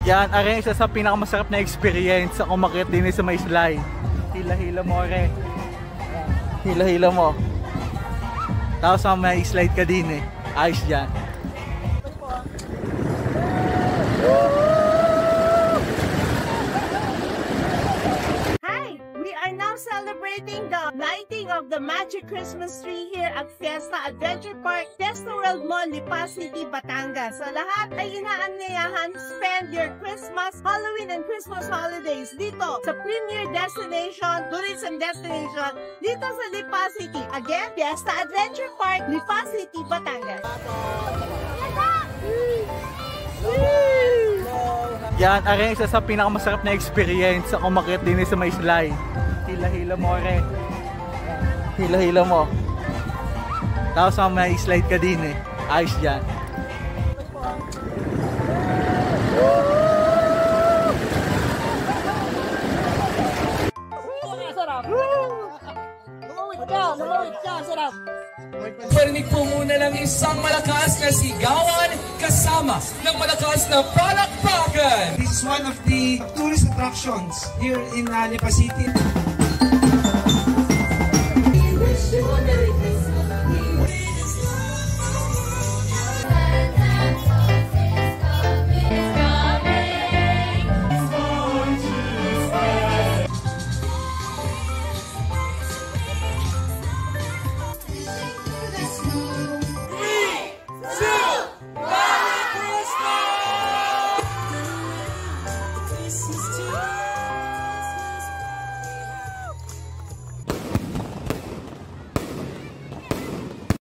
Yan, are isa sa pinakamasarap na experience sa umakyat din sa may slide. Hila-hila mo, are. Hila-hila mo. Tapos may slide ka din eh. Ayos yan. Celebrating the lighting of the magic Christmas tree here at Fiesta Adventure Park, Fiesta World Mall, Lipa City, Batangas. So lahat ay inaanyayahan spend your Christmas, Halloween, and Christmas holidays dito sa premier destination, tourism destination, dito sa Lipa City. Again, Fiesta Adventure Park, Lipa City, Batangas. Yan, are isa sa pinakamasarap na experience sa umakyat din sa may slide. Hila-hila mo, are. Hila-hila mo. Tapos may slide ka din eh. Ayos yan. Parinig po muna ng isang malakas na sigawan kasama ng malakas na palakpakan. This is one of the tourist attractions here in Lipa City.